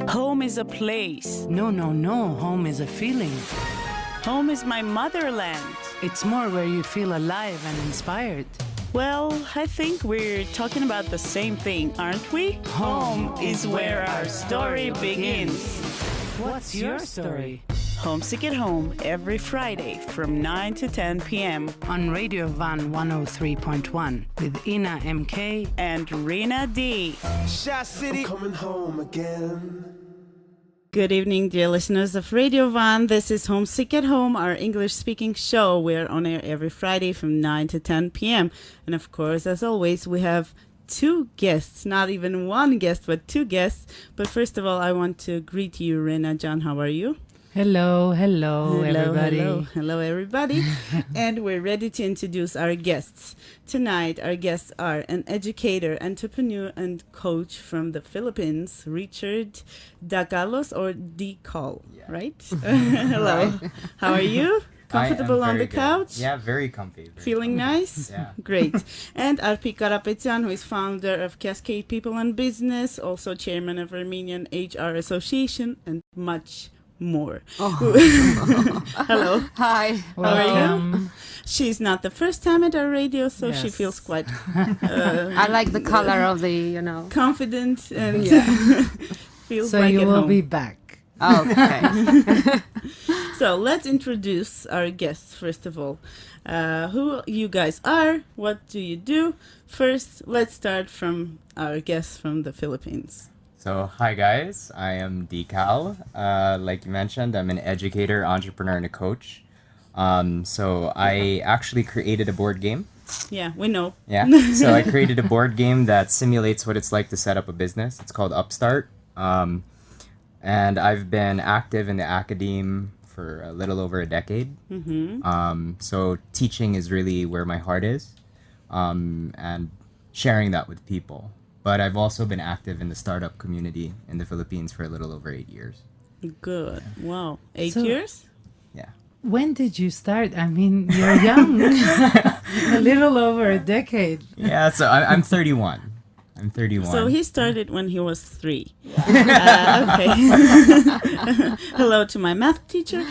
Home is a place. No. Home is a feeling. Home is my motherland. It's more where you feel alive and inspired. Well, I think we're talking about the same thing, aren't we? Home is where our story begins. What's your story? Homesick at Home every Friday from 9 to 10 p.m. On Radio Van 103.1 with Ina MK and Rena D. Shot City, I'm coming home again. Good evening, dear listeners of Radio Van. This is Homesick at Home, our English-speaking show. We're on air every Friday from 9 to 10 p.m. And of course, as always, we have two guests, not even one guest, but two guests. But first of all, I want to greet you, Rena John. How are you? Hello, everybody. Hello, everybody. And we're ready to introduce our guests. Tonight, our guests are an educator, entrepreneur, and coach from the Philippines, Richard Dacalos, or Dacalos, right? Hello. Right. How are you? Comfortable on the couch? Yeah, very comfy. Feeling nice? Yeah. Great. And Arpi Karapetyan, who is founder of Cascade People and Business, also chairman of Armenian HR Association, and much more. Hello. Hi. How are you? She's not the first time at our radio, so she feels quite I like the color of the, confident and feels so like you at will home. be back. Okay. So let's introduce our guests first of all. Who you guys are? What do you do? First, let's start from our guests from the Philippines. So, hi guys, I am Dacal. Like you mentioned, I'm an educator, entrepreneur, and a coach. So I actually created a board game. Yeah, we know. Yeah, so I created a board game that simulates what it's like to set up a business. It's called Upstart. And I've been active in the academe for a little over a decade. Mm-hmm. So teaching is really where my heart is, and sharing that with people. But I've also been active in the startup community in the Philippines for a little over 8 years. Good. Wow. 8 So- years? Yeah. When did you start? I mean, you're young. A little over a decade. Yeah, so I'm 31. I'm 31. So he started when he was 3. Okay. Hello to my math teacher.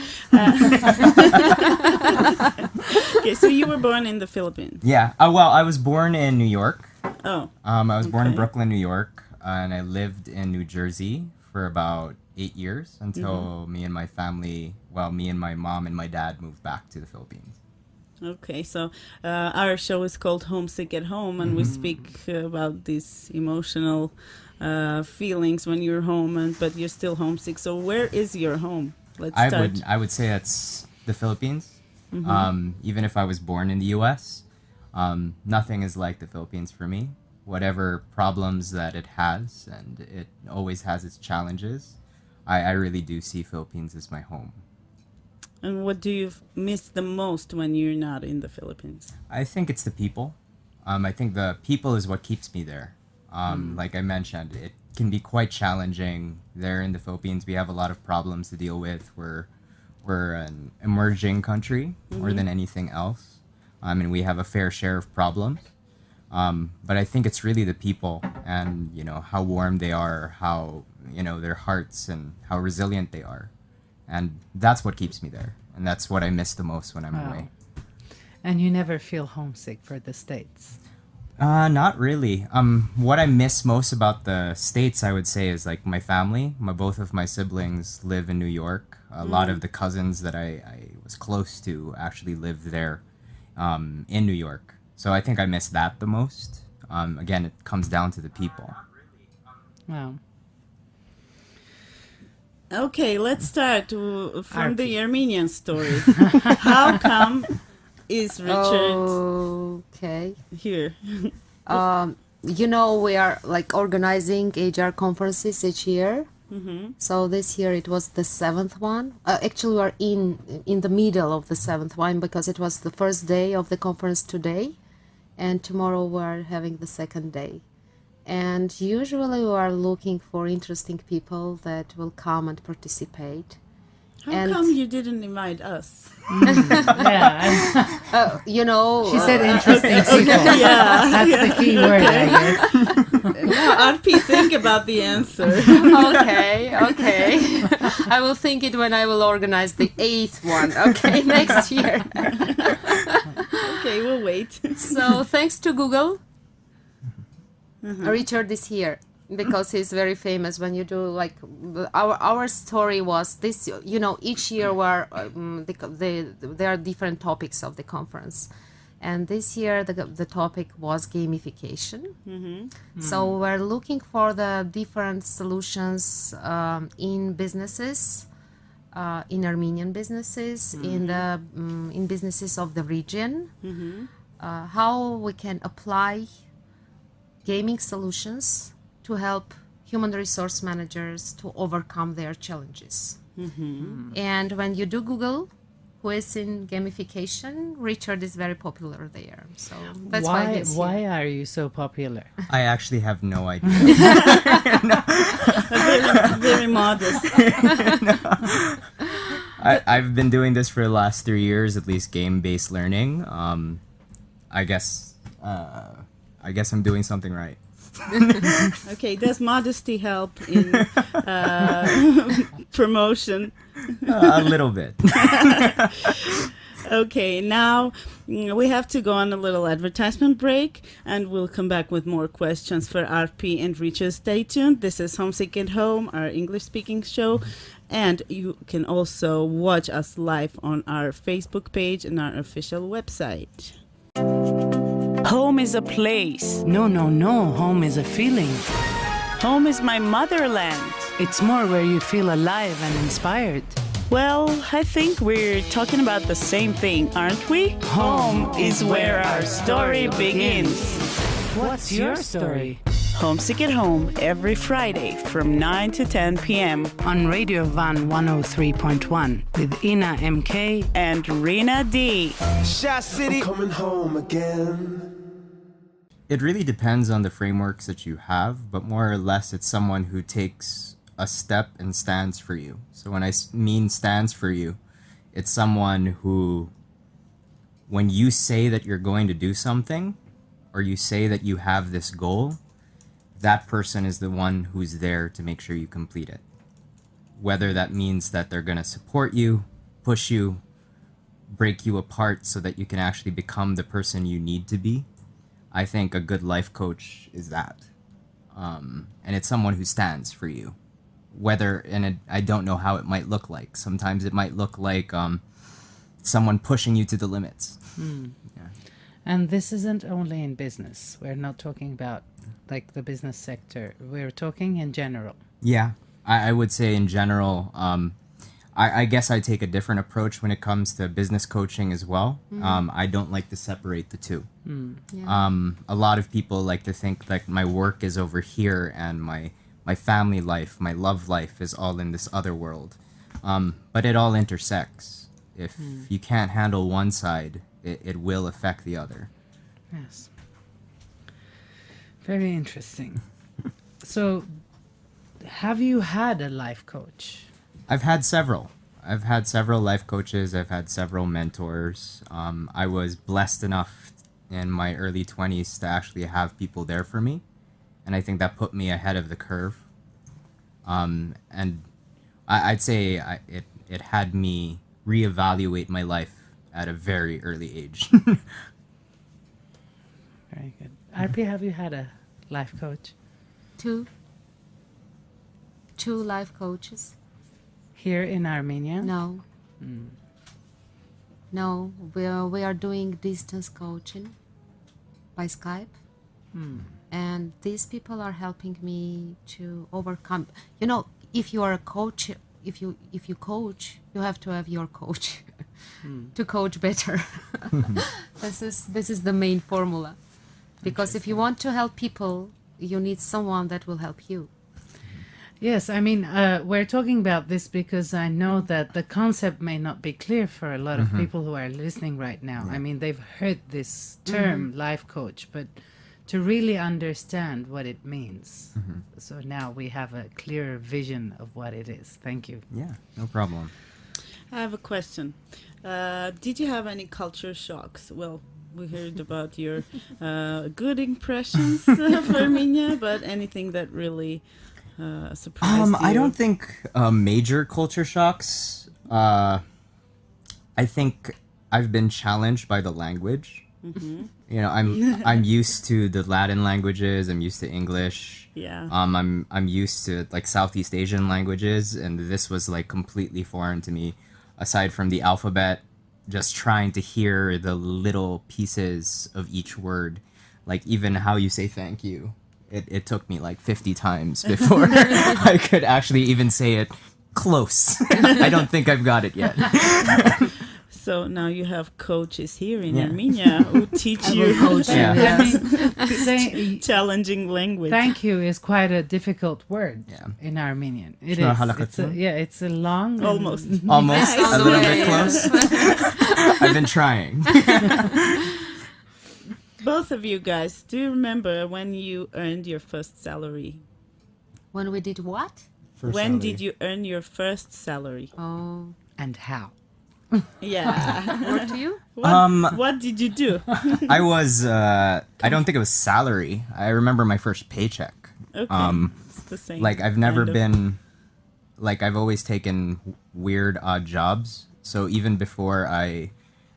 Okay, so you were born in the Philippines. Yeah. Well, I was born in New York. Oh. I was born in Okay. Brooklyn, New York, and I lived in New Jersey for about 8 years until me and my family, me and my mom and my dad moved back to the Philippines. Okay, so our show is called Homesick at Home, and we speak about these emotional feelings when you're home, but you're still homesick. So where is your home? Let's start. I would say it's the Philippines. Even if I was born in the U.S., nothing is like the Philippines for me. Whatever problems that it has, and it always has its challenges, I really do see Philippines as my home. And what do you miss the most when you're not in the Philippines? I think it's the people. I think the people is what keeps me there. Like I mentioned, it can be quite challenging there in the Philippines. We have a lot of problems to deal with. We're an emerging country more than anything else. And we have a fair share of problems. But I think it's really the people and, how warm they are, how, their hearts and how resilient they are. And that's what keeps me there. And that's what I miss the most when I'm away. And you never feel homesick for the States? Not really. What I miss most about the States, I would say, is like my family. Both of my siblings live in New York. A lot of the cousins that I was close to actually lived there in New York. So I think I miss that the most. Again, it comes down to the people. Wow. Okay, let's start from Arpi. the Armenian story. How come is Richard Okay. here? We are like organizing HR conferences each year. So this year it was the 7th one. Actually, we are in the middle of the 7th one because it was the first day of the conference today, and tomorrow we are having the second day. And usually we are looking for interesting people that will come and participate. How come you didn't invite us? Yeah. You know, She said interesting people. Yeah. That's the key word, I guess. Arpi, think about the answer. Okay. I will think it when I will organize the 8th one. Okay, next year. Okay, we'll wait. So thanks to Google, Richard is here because he's very famous. When you do like our story was this, each year were there are different topics of the conference, and this year the topic was gamification. So we're looking for the different solutions in businesses. In Armenian businesses, in businesses of the region, how we can apply gaming solutions to help human resource managers to overcome their challenges. And when you do Google who is in gamification, Richard is very popular there. So that's why he's here. Why are you so popular? I actually have no idea. Very modest. I've been doing this for the last 3 years, at least game-based learning. I guess I'm doing something right. Okay, does modesty help in promotion? A little bit. Okay, now we have to go on a little advertisement break, and we'll come back with more questions for Arpi and Richard. Stay tuned. This is Homesick at Home, our English-speaking show, and you can also watch us live on our Facebook page and our official website. Home is a place. No. Home is a feeling. Home is my motherland. It's more where you feel alive and inspired. Well, I think we're talking about the same thing, aren't we? Home is where our story begins. What's your story? Homesick at Home every Friday from 9 to 10 p.m. On Radio Van 103.1 with Ina MK and Rina D. Shot City, coming home again. It really depends on the frameworks that you have, but more or less it's someone who takes a step and stands for you. So when I mean stands for you, it's someone who, when you say that you're going to do something, or you say that you have this goal, that person is the one who's there to make sure you complete it. Whether that means that they're going to support you, push you, break you apart so that you can actually become the person you need to be. I think a good life coach is that. And it's someone who stands for you. I don't know how it might look like. Sometimes it might look like someone pushing you to the limits. Yeah. And this isn't only in business. We're not talking about like the business sector. We're talking in general. Yeah, I would say in general, I guess I take a different approach when it comes to business coaching as well. I don't like to separate the two. Yeah. A lot of people like to think that my work is over here and my family life, my love life is all in this other world. But it all intersects. If you can't handle one side, it will affect the other. Yes. Very interesting. So, have you had a life coach? I've had several. I've had several life coaches. I've had several mentors. I was blessed enough in my early 20s to actually have people there for me. And I think that put me ahead of the curve. And I'd say it had me reevaluate my life at a very early age. Very good. Arpi, have you had a life coach? Two life coaches. Here in Armenia? No. No, we are doing distance coaching by Skype. And these people are helping me to overcome. If you are a coach, if you coach, you have to have your coach to coach better. This is the main formula. Because if you want to help people, you need someone that will help you. Yes, I mean, we're talking about this because I know that the concept may not be clear for a lot of people who are listening right now. Yeah. I mean, they've heard this term, life coach, but to really understand what it means. So now we have a clearer vision of what it is. Thank you. Yeah, no problem. I have a question. Did you have any culture shocks? Well, we heard about your good impressions of Armenia, but anything that really surprised you? I don't think major culture shocks. I think I've been challenged by the language. You know, I'm used to the Latin languages. I'm used to English. Yeah. I'm used to like Southeast Asian languages, and this was like completely foreign to me. Aside from the alphabet, just trying to hear the little pieces of each word, like even how you say thank you. It took me like 50 times before I could actually even say it close. I don't think I've got it yet. So now you have coaches here in Armenia who teach you Yeah. challenging language. Thank you is quite a difficult word Yeah. in Armenian. It's not halakha. It's a long... Almost. Almost a little bit close. I've been trying. Both of you guys, do you remember when you earned your first salary? When we did what? When did you earn your first salary? Oh, And how? Yeah. what to you? What did you do? I was, I don't think it was salary. I remember my first paycheck. Okay. It's the same. Like, I've never kind of. been, like, I've always taken weird, odd jobs. So even before I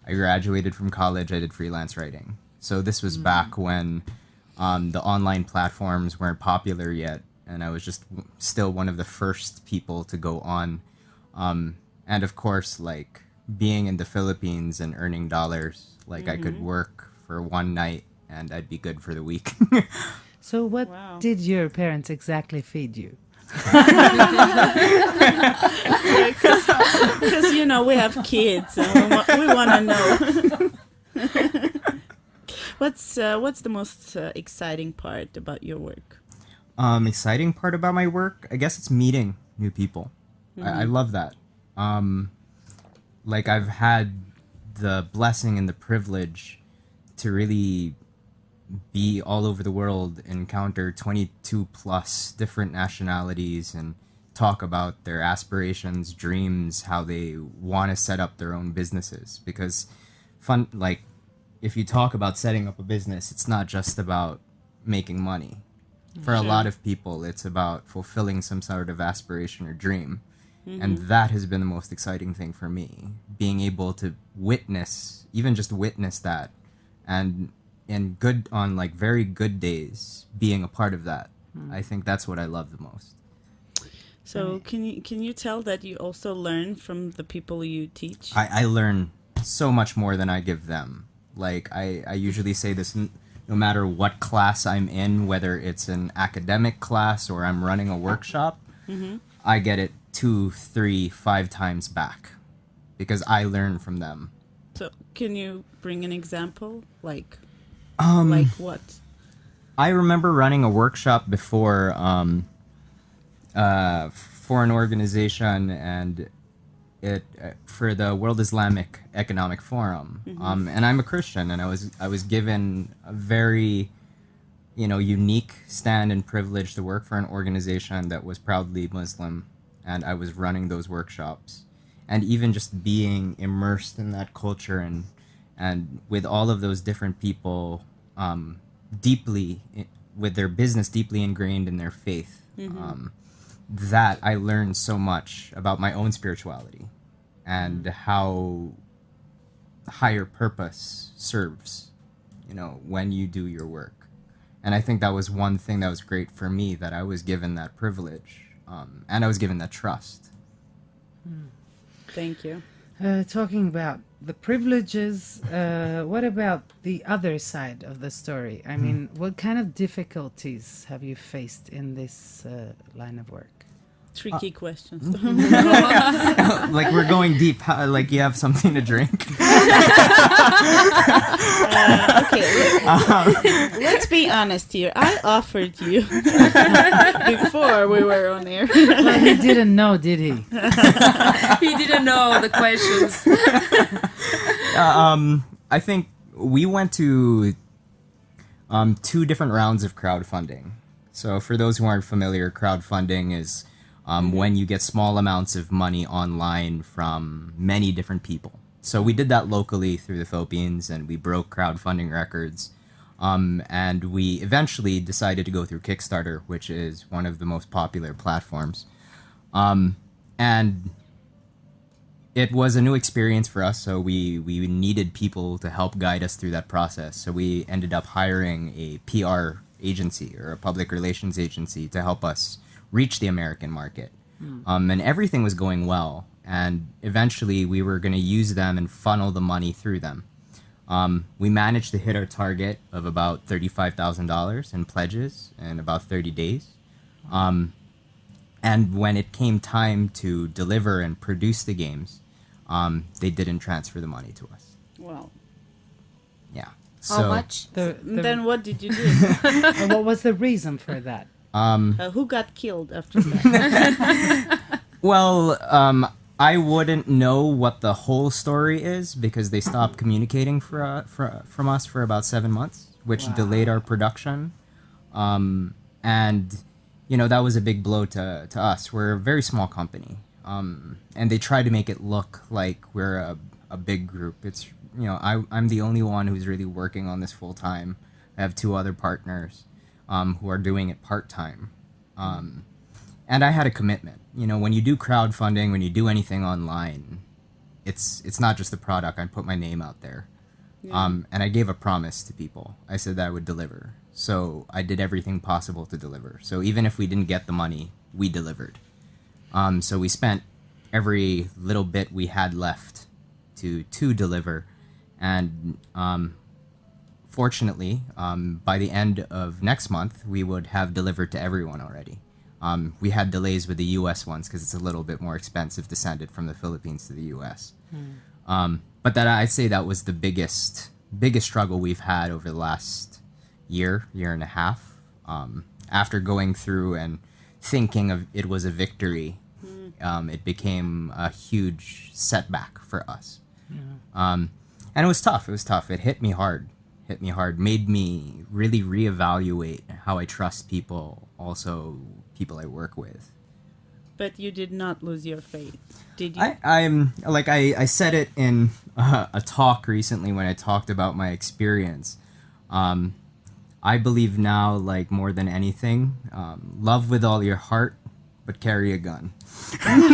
graduated from college, I did freelance writing. So this was back when the online platforms weren't popular yet. And I was just still one of the first people to go on. And of course, like, being in the Philippines and earning dollars, like I could work for one night and I'd be good for the week. So what Wow. did your parents exactly feed you? Because, you know, we have kids and we want to know. What's the most exciting part about your work? Exciting part about my work, I guess it's meeting new people. I love that. Like I've had the blessing and the privilege to really be all over the world, encounter 22 plus different nationalities and talk about their aspirations, dreams, how they want to set up their own businesses. Because like if you talk about setting up a business, it's not just about making money. For a lot of people, it's about fulfilling some sort of aspiration or dream. And that has been the most exciting thing for me, being able to witness, even just witness that, and on like very good days, being a part of that. I think that's what I love the most. So can you tell that you also learn from the people you teach? I learn so much more than I give them. Like I usually say this, no matter what class I'm in, whether it's an academic class or I'm running a workshop, I get it 2, 3, 5 times back because I learn from them. So can you bring an example? Like what? I remember running a workshop before for an organization, and it for the World Islamic Economic Forum. And I'm a Christian, and I was given a very unique stand and privilege to work for an organization that was proudly Muslim, and I was running those workshops. And even just being immersed in that culture and with all of those different people with their business deeply ingrained in their faith, that I learned so much about my own spirituality and how higher purpose serves, when you do your work. And I think that was one thing that was great for me, that I was given that privilege, and I was given that trust. Thank you. Talking about the privileges, what about the other side of the story? I mean, what kind of difficulties have you faced in this line of work? Tricky questions. Like we're going deep. Like you have something to drink. Okay, let's be honest here. I offered you before we were on air. Well, he didn't know, did he? he didn't know the questions. I think we went to 2 different rounds of crowdfunding. So for those who aren't familiar, crowdfunding is when you get small amounts of money online from many different people. So we did that locally through the Philippines, and we broke crowdfunding records. And we eventually decided to go through Kickstarter, which is one of the most popular platforms. And it was a new experience for us, so we needed people to help guide us through that process. So we ended up hiring a PR agency or a public relations agency to help us reach the American market. And everything was going well. And eventually we were going to use them and funnel the money through them. We managed to hit our target of about $35,000 in pledges in about 30 days. And when it came time to deliver and produce the games, they didn't transfer the money to us. Wow. Yeah. How much? Then what did you do? And what was the reason for that? Who got killed after that? Well, I wouldn't know what the whole story is because they stopped communicating from us for about 7 months, which delayed our production. And, you know, that was a big blow to us. We're a very small company. And they try to make it look like we're a big group. It's, you know, I'm the only one who's really working on this full time. I have 2 other partners who are doing it part time. And I had a commitment. You know, when you do crowdfunding, when you do anything online, it's not just a product. I put my name out there. And I gave a promise to people. I said that I would deliver. So I did everything possible to deliver. So even if we didn't get the money, we delivered. So we spent every little bit we had left to deliver. And fortunately, by the end of next month, we would have delivered to everyone already. We had delays with the U.S. ones because it's a little bit more expensive to send it from the Philippines to the U.S. But that I'd say that was the biggest struggle we've had over the last year and a half. After going through and thinking of it was a victory, it became a huge setback for us. And it was tough. It hit me hard. Made me really reevaluate how I trust people, also people I work with. But you did not lose your faith, did you? I said it in a talk recently when I talked about my experience. I believe now, like more than anything, love with all your heart, but carry a gun. Cool.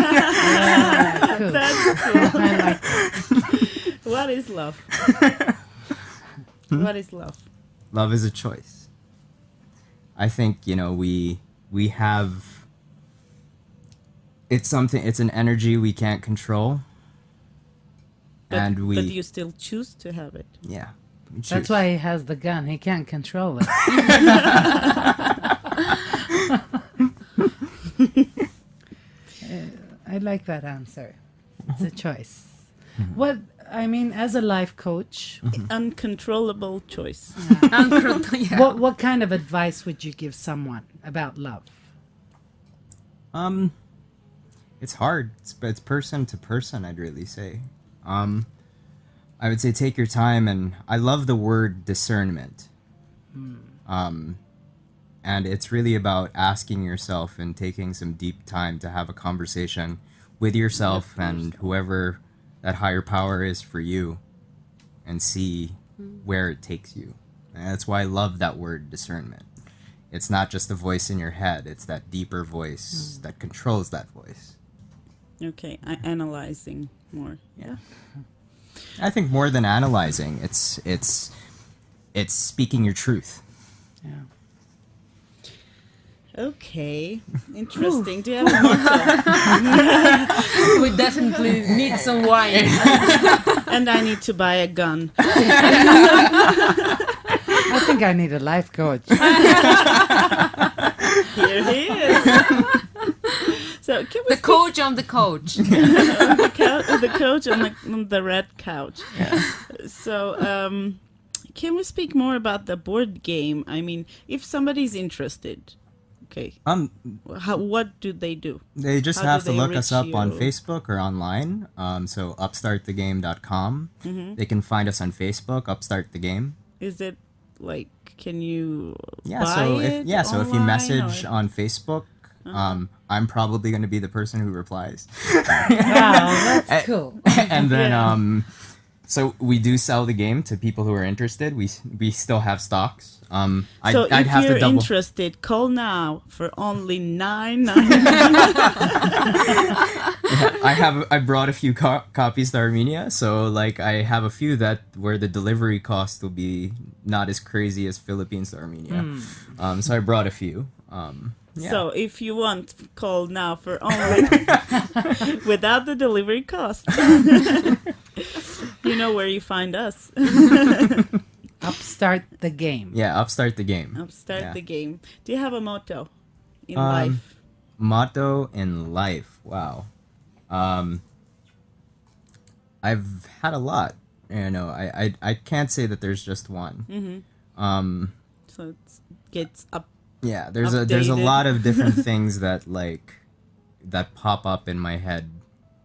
That's cool. I like that. What is love? What is love? Love is a choice. I think, you know, we have, it's an energy we can't control. But you still choose to have it. Yeah. we choose. That's why he has the gun. He can't control it. I like that answer. It's a choice. What I mean, as a life coach, Uncontrollable choice. what kind of advice would you give someone about love? It's hard. It's person to person, I'd really say. I would say take your time, and I love the word discernment. And it's really about asking yourself and taking some deep time to have a conversation with yourself and whoever that higher power is for you, and see where it takes you. And that's why I love that word discernment. It's not just a voice in your head, it's that deeper voice that controls that voice. Okay, analyzing more. Yeah. I think more than analyzing, it's speaking your truth. Yeah. Okay, interesting. Do you have a motto? We definitely need some wine. And I need to buy a gun. I think I need a life coach. Here he is. So can we The coach on the coach. the coach on the red couch. Yeah. So can we speak more about the board game? I mean, if somebody's interested, okay, what do they do? They just How have do to they look us reach up on you? Facebook or online. So upstartthegame.com. They can find us on Facebook, Upstart the Game. Is it like, can you Yeah, buy so it if you online, message or- on Facebook I'm probably going to be the person who replies. Wow, that's cool. And then so we do sell the game to people who are interested. We still have stocks. So I'd if have you're to double. interested, call now for only $9.99. I brought a few copies to Armenia, so like I have a few that where the delivery cost will be not as crazy as Philippines to Armenia. So I brought a few. Yeah. So if you want, call now for only without the delivery cost. You know where you find us. Upstart the game. Yeah, upstart the game. Upstart Yeah. the game. Do you have a motto in life? Motto in life. Wow. I've had a lot. You know, I can't say that there's just one. So it gets up. Yeah, there's a Updated. lot of different things that like that pop up in my head.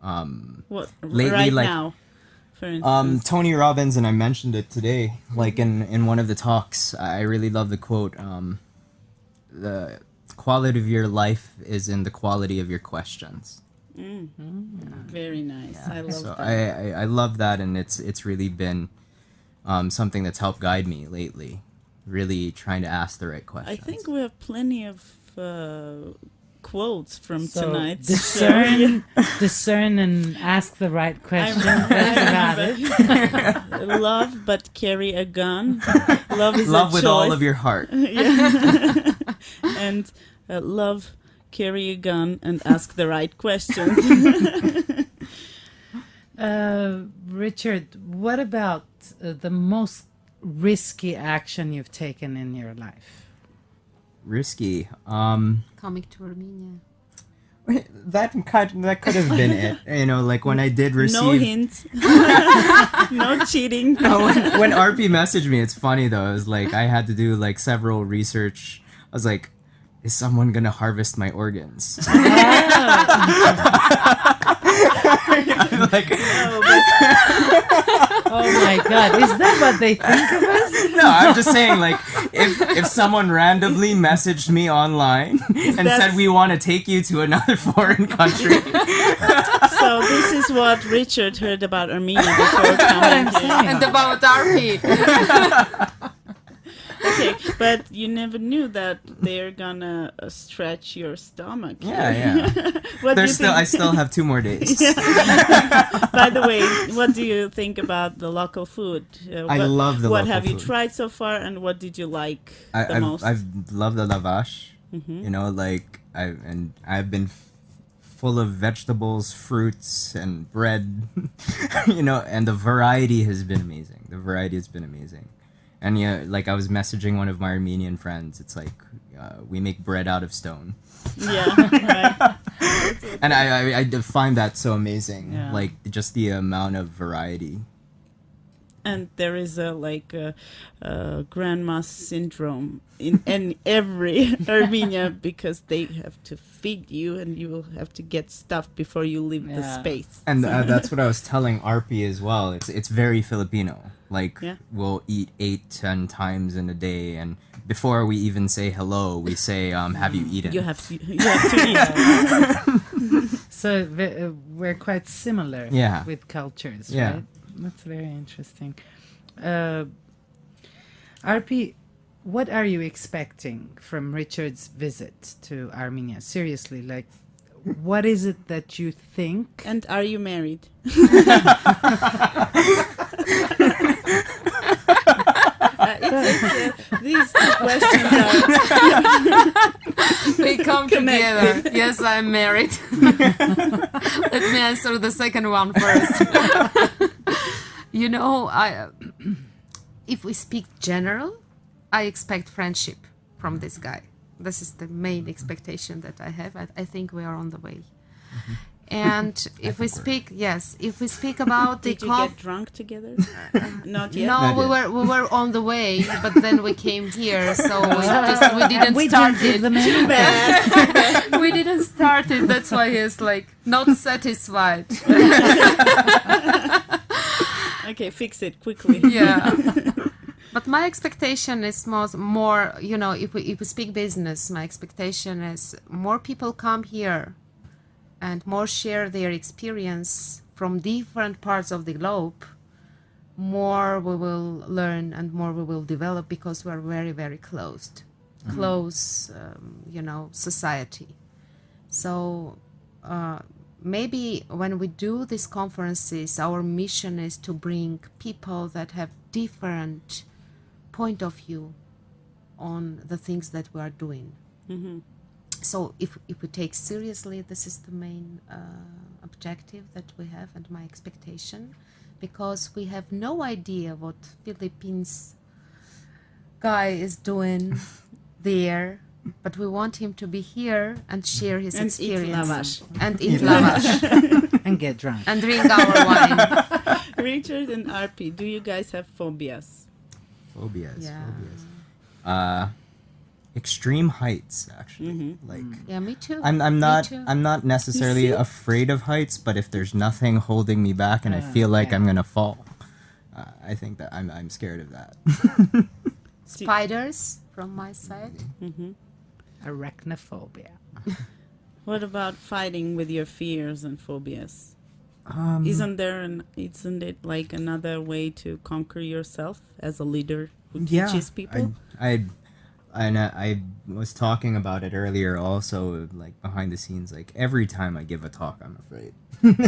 What Lately, right like, now, for instance? Tony Robbins, and I mentioned it today, like in one of the talks. I really love the quote. The quality of your life is in the quality of your questions. Very nice. I love So that. I love that, and it's really been something that's helped guide me lately. Really trying to ask the right I questions. think we have plenty of quotes from So tonight's discern, discern, and ask the right question. That's about it. Love but carry a gun. Love is love a with all choice. of your heart. And love, carry a gun, and ask the right questions. Richard, what about the most risky action you've taken in your life? Risky. Coming to Armenia. That could have been it. You know, like when I did receive. No hints. No cheating. when Arpi messaged me, it's funny though. It was like I had to do like several research. I was like, is someone gonna harvest my organs? Like, Oh my God, is that what they think of us? no, I'm just saying, like, if someone randomly messaged me online and said we want to take you to another foreign country, So this is what Richard heard about Armenia before coming here. And about Arpi. Okay, but you never knew that they're gonna stretch your stomach. yeah. What do you think? I still have 2 more days. By the way, what do you think about the local food? I love the What local have you food. tried so far, and what did you like the most? I've loved the lavash. You know, like I've been full of vegetables, fruits, and bread. You know, and the variety has been amazing. And yeah, like I was messaging one of my Armenian friends. It's like we make bread out of stone, Yeah, right. and I find that so amazing. Yeah. Like just the amount of variety. And there is a grandma syndrome in every Armenia because they have to feed you and you will have to get stuff before you leave the Yeah. space. And that's what I was telling Arpi as well. It's very Filipino. Like Yeah. we'll eat 8-10 times in a day, and before we even say hello, we say, "Have you eaten?" You have to eat. So we're quite similar Yeah. with cultures, Yeah. right? That's very interesting. Arpi, what are you expecting from Richard's visit to Armenia? Seriously, like, what is it that you think? And are you married? These two questions are We come together. Yes, I'm married. Let me answer the second one first. You know, if we speak general, I expect friendship from this guy. This is the main expectation that I have. I think we are on the way. And if we speak about the Did you get drunk together? Not yet. no, we were on the way, but then we came here, so we didn't start it. Too bad. We didn't start it. That's why he's like not satisfied. Okay, fix it quickly. Yeah. But my expectation is more, you know, if we speak business, my expectation is more people come here and more share their experience from different parts of the globe, more we will learn and more we will develop, because we are very, very close, you know, society. So maybe when we do these conferences, our mission is to bring people that have different point of view on the things that we are doing. So if we take seriously, this is the main objective that we have and my expectation, because we have no idea what Philippines guy is doing there, but we want him to be here and share his experience. And eat lavash. And get drunk. And drink our wine. Richard and Arpi, do you guys have phobias? Phobias. Yeah. Extreme heights, actually. Like, Yeah, me too. I'm Me not too. I'm not necessarily see? afraid of heights, but if there's nothing holding me back and I feel like I'm gonna fall, I think that I'm scared of that. Spiders from my side. Arachnophobia. What about fighting with your fears and phobias? Isn't it like another way to conquer yourself as a leader who teaches people? I was talking about it earlier also, like behind the scenes, like every time I give a talk I'm afraid.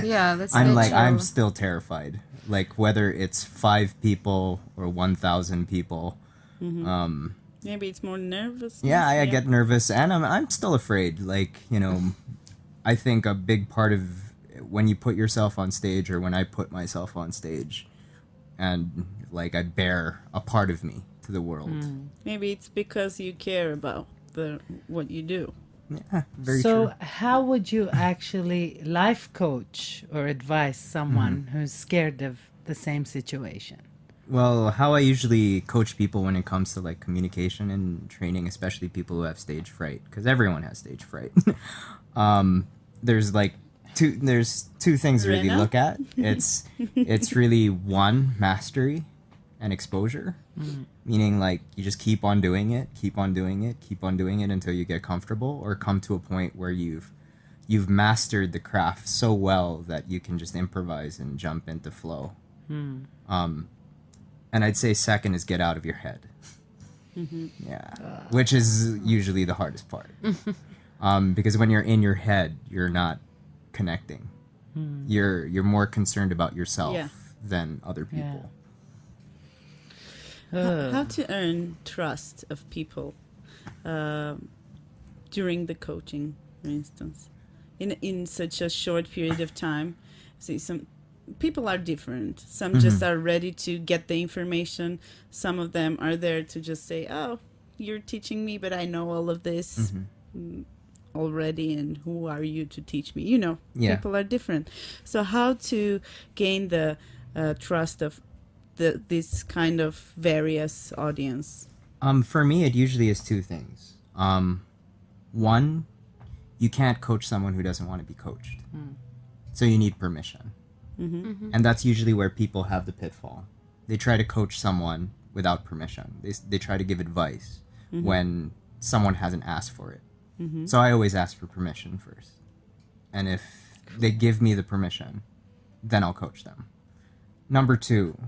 Yeah, that's I'm very like true. I'm still terrified, like whether it's 5 people or 1,000 people. Maybe it's more nervous. Yeah, I get nervous, and I'm still afraid. Like, you know, I think a big part of when you put yourself on stage, or when I put myself on stage, and like I bear a part of me to the world. Maybe it's because you care about what you do. Yeah, very So true. how would you actually life coach or advise someone who's scared of the same situation? Well, how I usually coach people when it comes to like communication and training, especially people who have stage fright, because everyone has stage fright. There's like two things to really Rena? look at. It's really one, mastery and exposure, meaning like you just keep on doing it until you get comfortable or come to a point where you've mastered the craft so well that you can just improvise and jump into flow. And I'd say second is get out of your head. Yeah, which is usually the hardest part. Because when you're in your head, you're not connecting. You're more concerned about yourself than other people. How to earn trust of people during the coaching, for instance, in such a short period of time. See, some people are different. Some just are ready to get the information. Some of them are there to just say, "Oh, you're teaching me, but I know all of this already, and who are you to teach me?" You know, people are different. So how to gain the trust of this kind of various audience? For me, it usually is two things. One, you can't coach someone who doesn't want to be coached. So you need permission. And that's usually where people have the pitfall. They try to coach someone without permission. They try to give advice when someone hasn't asked for it. So I always ask for permission first. And if they give me the permission, then I'll coach them. Number two,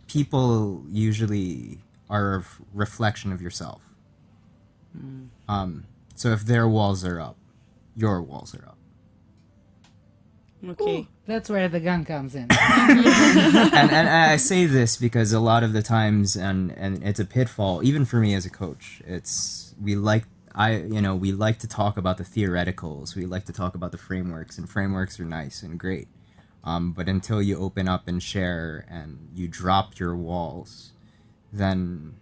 people usually are a reflection of yourself. So if their walls are up, your walls are up. Okay. That's where the gun comes in. and I say this because a lot of the times, and it's a pitfall, even for me as a coach, we like to talk about the theoreticals. We like to talk about the frameworks, and frameworks are nice and great. But until you open up and share and you drop your walls, then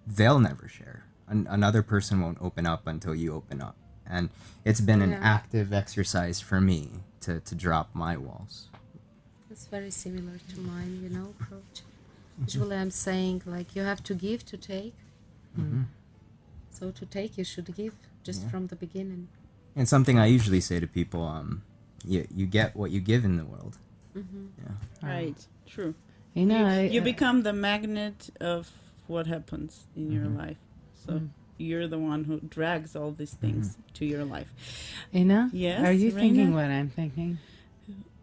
they'll never share. Another person won't open up until you open up. And it's been an active exercise for me to drop my walls. It's very similar to mine, approach. Usually I'm saying, like, you have to give to take. So to take, you should give just from the beginning. And something I usually say to people, you get what you give in the world. Right, true. You know, You become the magnet of what happens in your life. So you're the one who drags all these things to your life. Ina, Yes, are you Reina? thinking what I'm thinking?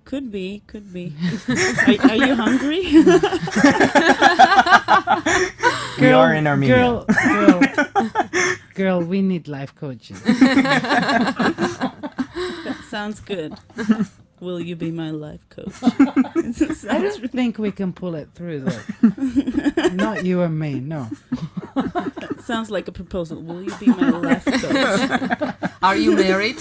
Could be. Are you hungry? We are in Armenia. Girl, we need life coaching. That sounds good. Will you be my life coach? I don't think we can pull it through, though. Not you and me, no. That sounds like a proposal. Will you be my life coach? Are you married?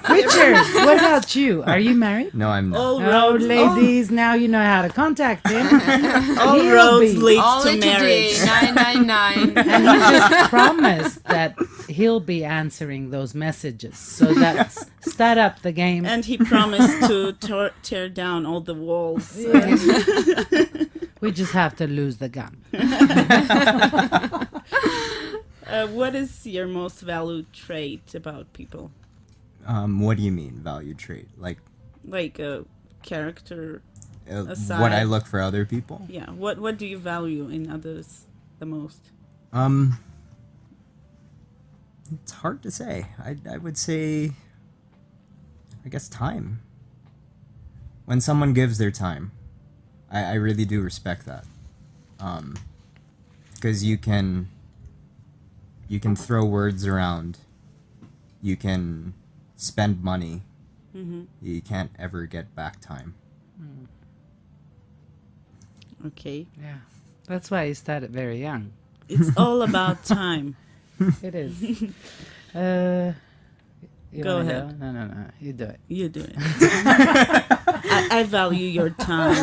Richard, what about you? Are you married? No, I'm not. All Oh, roads, ladies, now you know how to contact him. all He'll roads be. lead Only to today, marriage. 999. And he just promised that he'll be answering those messages. So that's start up the game. And he promised to tear down all the walls. We just have to lose the gun. What is your most valued trait about people? What do you mean, value trait? Like Like a character? what Aside. I look for other people? Yeah. What do you value in others the most? It's hard to say. I would say, I guess, time. When someone gives their time, I really do respect that. Because you can throw words around, you can spend money, you can't ever get back time. Okay. Yeah. That's why he started very young. It's all about time. It is. You Go wanna ahead. No. You do it. You do it. I value your time,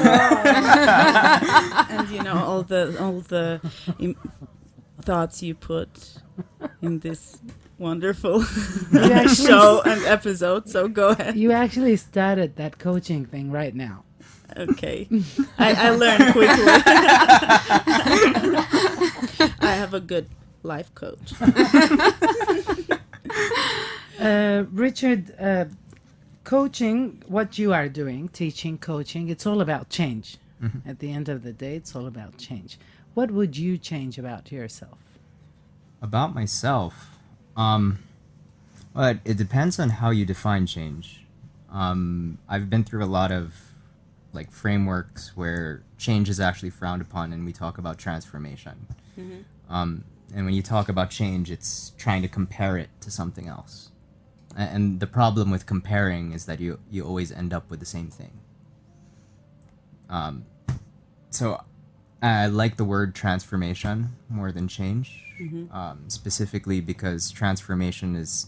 and you know all the thoughts you put in this wonderful show and episode. So go ahead. You actually started that coaching thing right now. Okay, I learned quickly. I have a good life coach. Richard, coaching, what you are doing, teaching, coaching, it's all about change. At the end of the day, it's all about change. What would you change about yourself? About myself, but it depends on how you define change. I've been through a lot of like frameworks where change is actually frowned upon, and we talk about transformation. And when you talk about change, it's trying to compare it to something else. And the problem with comparing is that you always end up with the same thing. So I like the word transformation more than change, specifically because transformation is,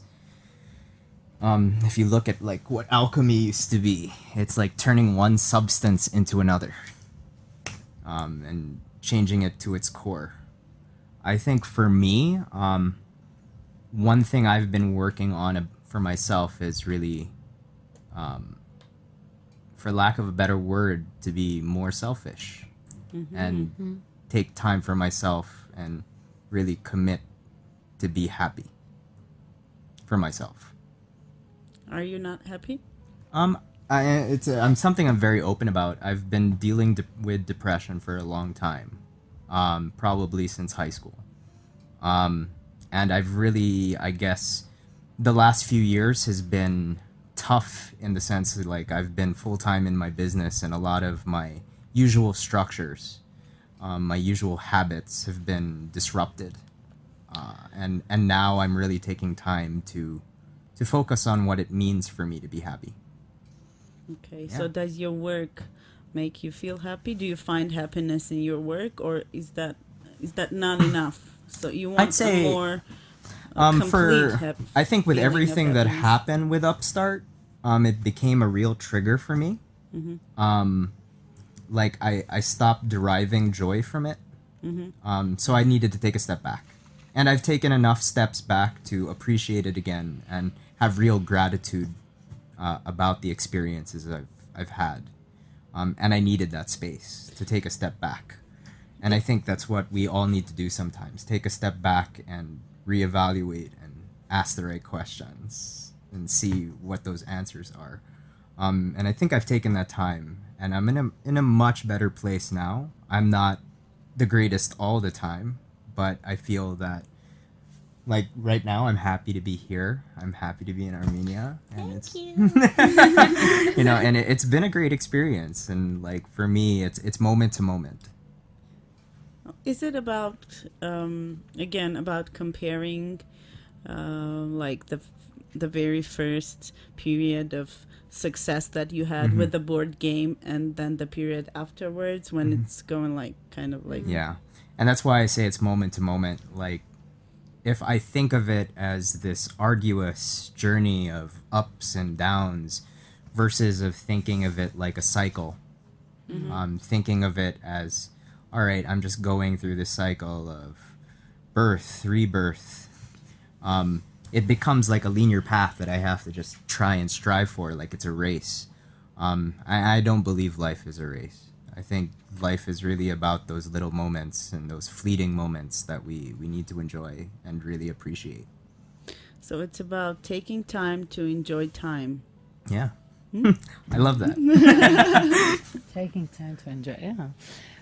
if you look at like what alchemy used to be, it's like turning one substance into another, and changing it to its core. I think for me, one thing I've been working on for myself is really, for lack of a better word, to be more selfish and take time for myself and really commit to be happy for myself. Are you not happy? It's something I'm very open about. I've been dealing with depression for a long time, probably since high school. And I've really, I guess, the last few years has been tough in the sense that like I've been full-time in my business, and a lot of my usual structures, my usual habits have been disrupted. And now I'm really taking time to focus on what it means for me to be happy. Okay. Yeah. So does your work make you feel happy? Do you find happiness in your work, or is that not enough? So you want I'd say, a more complete I think with feeling of everything that happiness. happened with Upstart, it became a real trigger for me. Like I stopped deriving joy from it. So I needed to take a step back. And I've taken enough steps back to appreciate it again and have real gratitude about the experiences I've had. And I needed that space to take a step back. And I think that's what we all need to do sometimes. Take a step back and reevaluate and ask the right questions and see what those answers are. And I think I've taken that time, and I'm in a much better place now. I'm not the greatest all the time, but I feel that, like, right now I'm happy to be here. I'm happy to be in Armenia, and it's you know, and it's been a great experience. And like for me, it's moment to moment. Is it about again about comparing like the very first period of success that you had with the board game and then the period afterwards when it's going like kind of like Yeah, and that's why I say it's moment to moment. Like, if I think of it as this arduous journey of ups and downs versus of thinking of it like a cycle, thinking of it as, all right, I'm just going through this cycle of birth, rebirth. It becomes like a linear path that I have to just try and strive for, like it's a race. I don't believe life is a race. I think life is really about those little moments and those fleeting moments that we need to enjoy and really appreciate. So it's about taking time to enjoy time. Yeah. I love that. Taking time to enjoy. Yeah.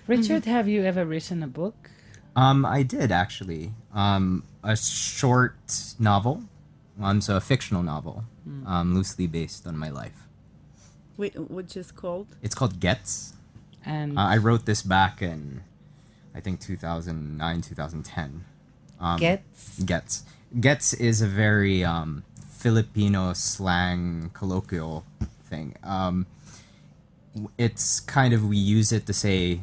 Richard, have you ever written a book? I did actually. A short novel, so a fictional novel, loosely based on my life. Which is called? It's called Gets. And I wrote this back in, I think, 2009, 2010. Gets? Gets. Gets is a very Filipino slang colloquial thing. It's kind of, we use it to say,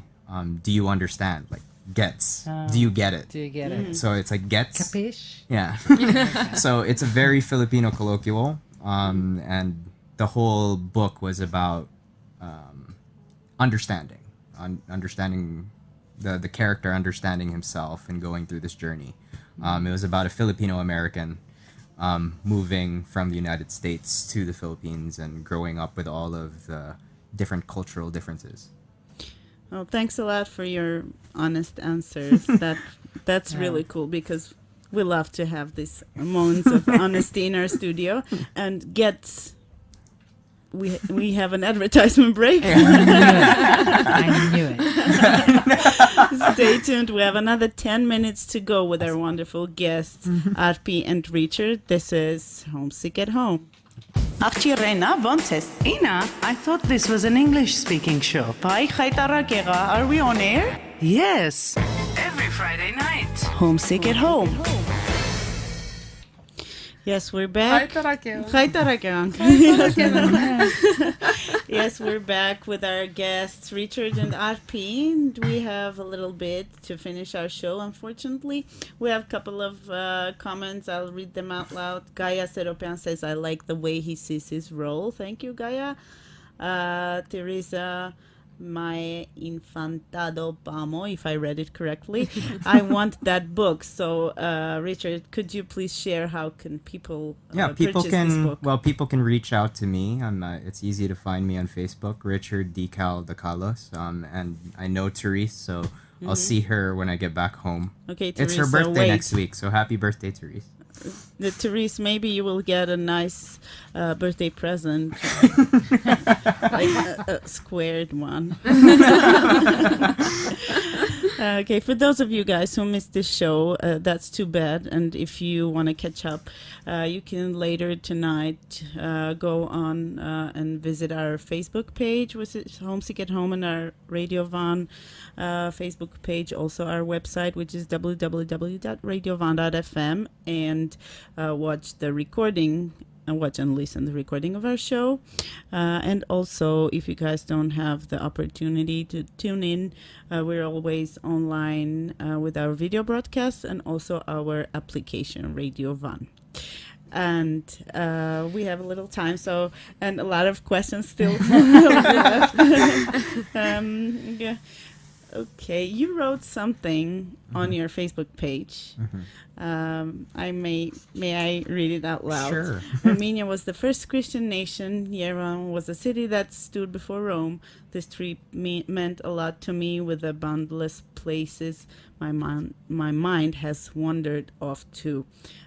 do you understand? Like, gets. Do you get it? Do you get it? So it's like gets. Capiche? Yeah. So it's a very Filipino colloquial, and the whole book was about understanding, understanding the character, understanding himself, and going through this journey. It was about a Filipino American moving from the United States to the Philippines and growing up with all of the different cultural differences. Well, thanks a lot for your honest answers. That's really cool because we love to have these moments of honesty in our studio. And Gets, we have an advertisement break. I knew it. Stay tuned. We have another 10 minutes to go with our wonderful guests, Arpi and Richard. This is Homesick at Home. Ina, I thought this was an English-speaking show. Are we on air? Yes. Every Friday night. Homesick at Home. Yes, we're back. Yes, we're back with our guests, Richard and Arpi. And we have a little bit to finish our show, unfortunately. We have a couple of comments. I'll read them out loud. Gaia Seropian says, I like the way he sees his role. Thank you, Gaia. Teresa My Infantado Pamo, if I read it correctly. I want that book. So, Richard, could you please share how can people People purchase can this book? well, people can reach out to me. It's easy to find me on Facebook, Richard Dacalos. And I know Therese, so I'll see her when I get back home. Okay, It's her Teresa, birthday wait. next week, so happy birthday, Therese. Therese, maybe you will get a nice birthday present, like a squared one. Okay, for those of you guys who missed this show, that's too bad. And if you want to catch up, you can later tonight go on and visit our Facebook page, which is Homesick at Home, and our Radio Van Facebook page, also our website, which is www.radiovan.fm, and watch the recording and watch and listen to the recording of our show. And also, if you guys don't have the opportunity to tune in, we're always online with our video broadcasts and also our application, Radio Van. And we have a little time, so, and a lot of questions still left. Yeah. Okay, you wrote something on your Facebook page. May I read it out loud? Sure. Armenia was the first Christian nation. Yerevan was a city that stood before Rome. This trip meant a lot to me. With the boundless places my mind has wandered off to.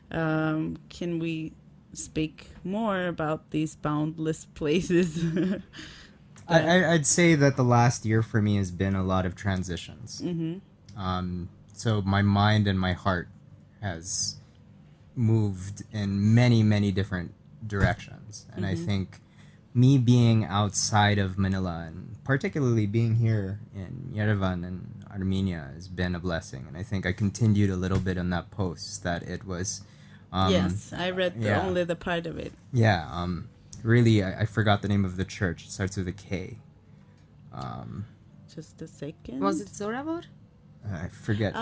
Can we speak more about these boundless places. I'd say that the last year for me has been a lot of transitions. So my mind and my heart has moved in many, many different directions. And I think me being outside of Manila, and particularly being here in Yerevan and Armenia, has been a blessing. And I think I continued a little bit on that post that it was... yes, I read only the part of it. Yeah, really, I forgot the name of the church. It starts with a K. Just a second. Was it Zoravor? I forget.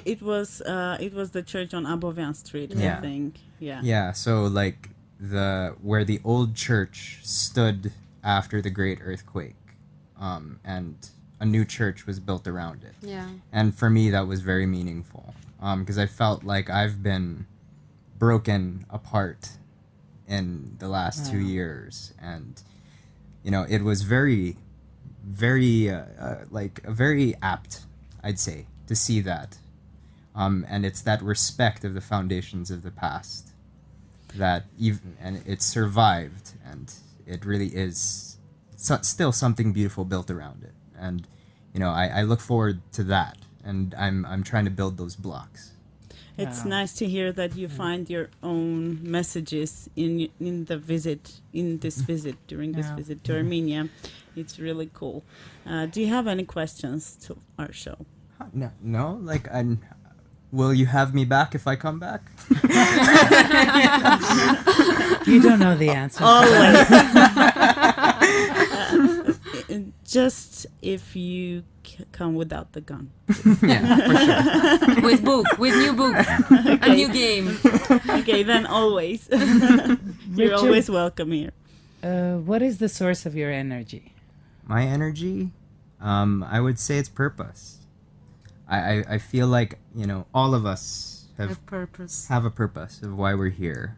It was the church on Abovian Street, I think. Yeah. Yeah, so like where the old church stood after the great earthquake, and a new church was built around it. Yeah. And for me, that was very meaningful, because I felt like I've been broken apart in the last 2 years, and it was very, very very apt, I'd say, to see that, and it's that respect of the foundations of the past that and it survived, and it really is still something beautiful built around it, and I look forward to that, and I'm trying to build those blocks. It's nice to hear that you find your own messages in this visit during this visit to Armenia. It's really cool. Do you have any questions to our show? No, like will you have me back if I come back? You don't know the answer. Always. Just if you come without the gun. Yeah, for sure. With new book, a new game. Okay, then always. You're always welcome here. What is the source of your energy? My energy, I would say it's purpose. I feel like all of us have a purpose of why we're here,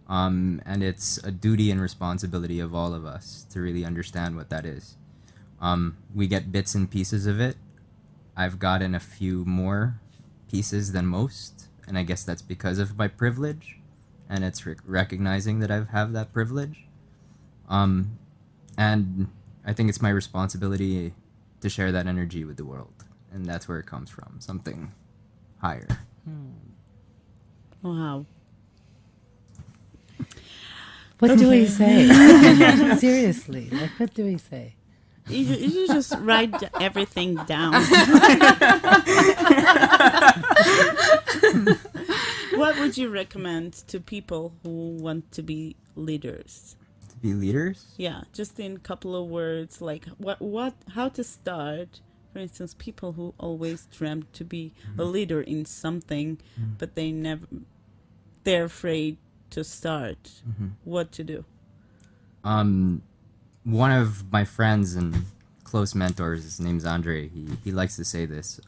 and it's a duty and responsibility of all of us to really understand what that is. We get bits and pieces of it. I've gotten a few more pieces than most, and I guess that's because of my privilege, and it's recognizing that I have that privilege. And I think it's my responsibility to share that energy with the world, and that's where it comes from, something higher. Wow. What do we say? Seriously, like what do we say? You just write everything down. What would you recommend to people who want to be leaders? To be leaders? Yeah, just in a couple of words, like how to start. For instance, people who always dreamt to be a leader in something, but they're afraid to start. What to do? One of my friends and close mentors, his name's Andre, he likes to say this,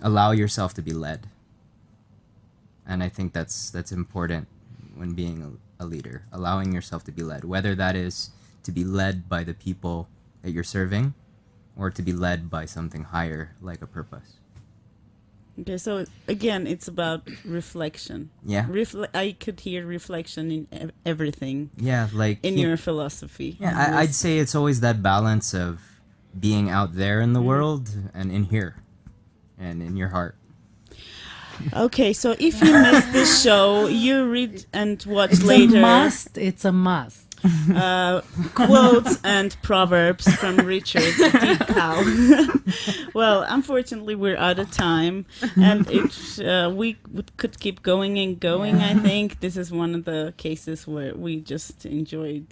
allow yourself to be led. And I think that's important when being a leader, allowing yourself to be led, whether that is to be led by the people that you're serving or to be led by something higher, like a purpose. Okay, so again, it's about reflection. Yeah. I could hear reflection in everything. Yeah, like... in your philosophy. Yeah, I'd say it's always that balance of being out there in the world and in here and in your heart. Okay, so if you missed this show, you read and watch It's later. It's a must. Quotes and proverbs from Richard Dacalos. Well, unfortunately, we're out of time, and we could keep going and going. I think this is one of the cases where we just enjoyed.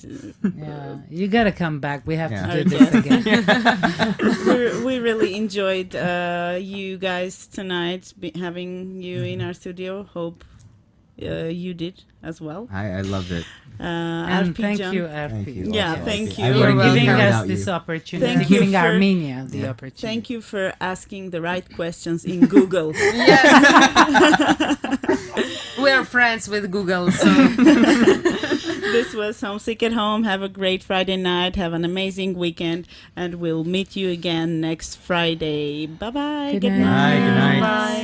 Yeah, you gotta come back. We have to our do this guest. again. We really enjoyed you guys tonight, having you in our studio. Hope you did as well. I loved it. And Arpi thank Jan. you, Arpi. Thank you. Yeah, Also, thank I you. wouldn't For be giving here us without this you. opportunity, Thank you giving for- Armenia the opportunity. Thank you for asking the right questions in Google. Yes. We are friends with Google, so This was Homesick at Home. Have a great Friday night. Have an amazing weekend. And we'll meet you again next Friday. Bye-bye. Good night. Bye, good night. Bye.